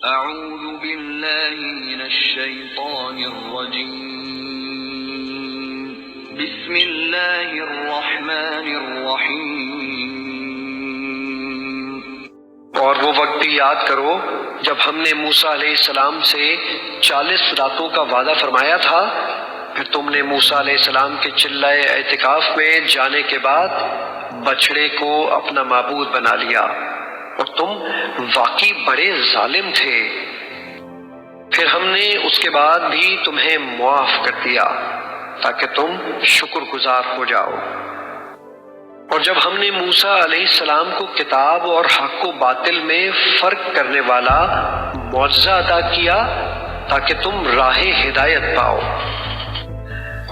أعوذ بالله من الشيطان الرجيم بسم الله الرحمن الرحيم۔ اور وہ وقت بھی یاد کرو جب ہم نے موسیٰ علیہ السلام سے 40 راتوں کا وعدہ فرمایا تھا، پھر تم نے موسیٰ علیہ السلام کے چلائے اعتکاف میں جانے کے بعد بچڑے کو اپنا معبود بنا لیا، اور تم واقعی بڑے ظالم تھے۔ پھر ہم نے اس کے بعد بھی تمہیں معاف کر دیا تاکہ تم شکر گزار ہو جاؤ۔ اور جب ہم نے موسیٰ علیہ السلام کو کتاب اور حق و باطل میں فرق کرنے والا معجزہ عطا کیا تاکہ تم راہ ہدایت پاؤ،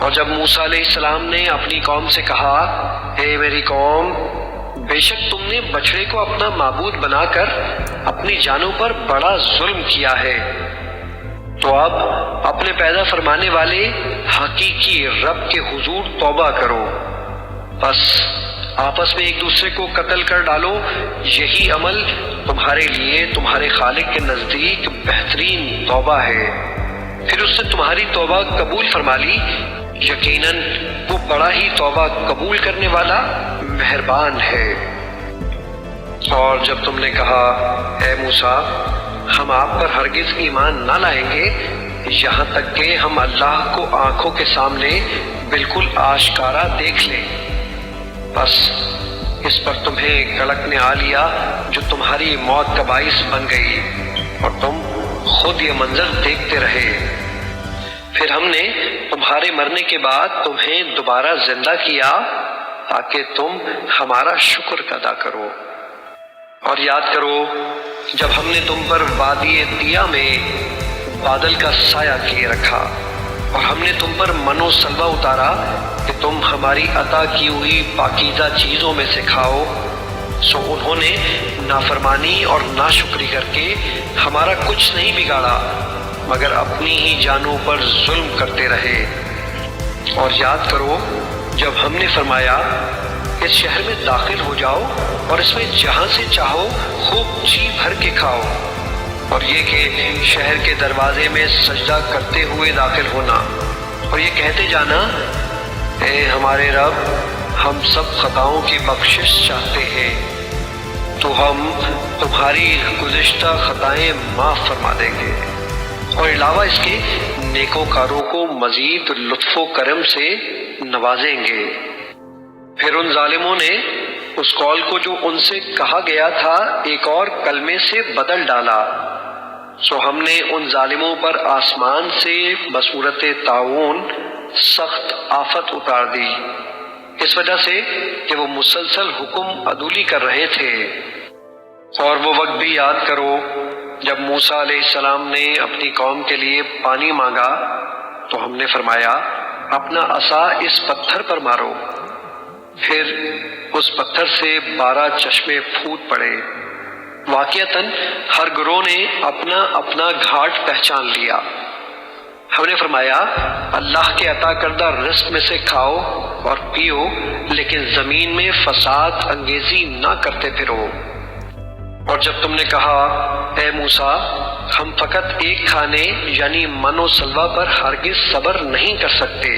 اور جب موسیٰ علیہ السلام نے اپنی قوم سے کہا، اے میری قوم، بے شک تم نے بچڑے کو اپنا معبود بنا کر اپنی جانوں پر بڑا ظلم کیا ہے، تو اب اپنے پیدا فرمانے والے حقیقی رب کے حضور توبہ کرو، بس آپس میں ایک دوسرے کو قتل کر ڈالو، یہی عمل تمہارے لیے تمہارے خالق کے نزدیک بہترین توبہ ہے۔ پھر اس نے تمہاری توبہ قبول فرما لی، یقیناً وہ بڑا ہی توبہ قبول کرنے والا مہربان ہے۔ اور جب تم نے کہا، اے موسیٰ، ہم آپ پر ہرگز ایمان نہ لائیں گے یہاں تک کہ ہم اللہ کو آنکھوں کے سامنے بالکل آشکارا دیکھ لیں، بس اس پر تمہیں کڑک نے آ لیا جو تمہاری موت کا باعث بن گئی، اور تم خود یہ منظر دیکھتے رہے۔ پھر ہم نے تمہارے مرنے کے بعد تمہیں دوبارہ زندہ کیا تاکہ تم ہمارا شکر ادا کرو۔ اور یاد کرو جب ہم نے تم پر وادی طیہ میں بادل کا سایہ کیے رکھا، اور ہم نے تم پر من و سلوہ اتارا کہ تم ہماری عطا کی ہوئی پاکیزہ چیزوں میں سے کھاؤ، سو انہوں نے نافرمانی اور ناشکری کر کے ہمارا کچھ نہیں بگاڑا مگر اپنی ہی جانوں پر ظلم کرتے رہے۔ اور یاد کرو جب ہم نے فرمایا، اس شہر میں داخل ہو جاؤ اور اس میں جہاں سے چاہو خوب جی بھر کے کھاؤ، اور یہ کہ شہر کے دروازے میں سجدہ کرتے ہوئے داخل ہونا، اور یہ کہتے جانا، اے ہمارے رب، ہم سب خطاؤں کی بخشش چاہتے ہیں، تو ہم تمہاری گزشتہ خطائیں معاف فرما دیں گے، اور علاوہ اس کے نیکوکاروں کو مزید لطف و کرم سے نوازیں گے۔ پھر ان ظالموں نے اس قول کو جو ان سے کہا گیا تھا ایک اور کلمے سے بدل ڈالا، سو ہم نے ان ظالموں پر آسمان سے بصورت طاعون سخت آفت اتار دی، اس وجہ سے کہ وہ مسلسل حکم عدولی کر رہے تھے۔ اور وہ وقت بھی یاد کرو جب موسیٰ علیہ السلام نے اپنی قوم کے لیے پانی مانگا تو ہم نے فرمایا، اپنا عصا اس پتھر پر مارو، پھر اس پتھر سے 12 چشمے پھوٹ پڑے۔ واقعتاً ہر گروہ نے اپنا اپنا گھاٹ پہچان لیا۔ ہم نے فرمایا، اللہ کے عطا کردہ رزق میں سے کھاؤ اور پیو، لیکن زمین میں فساد انگیزی نہ کرتے پھرو۔ اور جب تم نے کہا، اے موسیٰ، ہم فقط ایک کھانے یعنی من و سلوہ پر ہرگز صبر نہیں کر سکتے،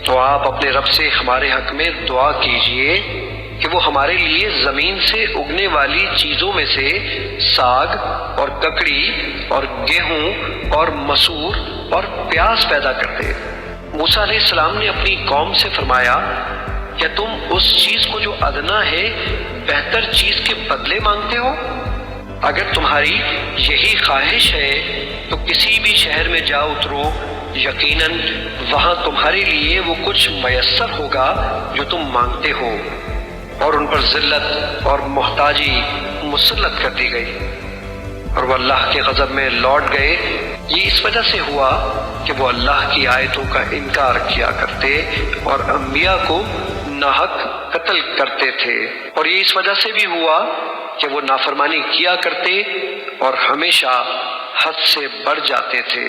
تو آپ اپنے رب سے ہمارے حق میں دعا کیجئے کہ وہ ہمارے لیے زمین سے اگنے والی چیزوں میں سے ساگ اور ککڑی اور گیہوں اور مسور اور پیاز پیدا کر دے۔ موسیٰ علیہ السلام نے اپنی قوم سے فرمایا، کیا تم اس چیز کو جو ادنا ہے بہتر چیز کے بدلے مانگتے ہو؟ اگر تمہاری یہی خواہش ہے تو کسی بھی شہر میں جا اترو، یقیناً وہاں تمہارے لیے وہ کچھ میسر ہوگا جو تم مانگتے ہو۔ اور ان پر ذلت اور محتاجی مسلط کر دی گئی، اور وہ اللہ کے غضب میں لوٹ گئے۔ یہ اس وجہ سے ہوا کہ وہ اللہ کی آیتوں کا انکار کیا کرتے اور انبیاء کو ناحق قتل کرتے تھے، اور یہ اس وجہ سے بھی ہوا کہ وہ نافرمانی کیا کرتے اور ہمیشہ حد سے بڑھ جاتے تھے۔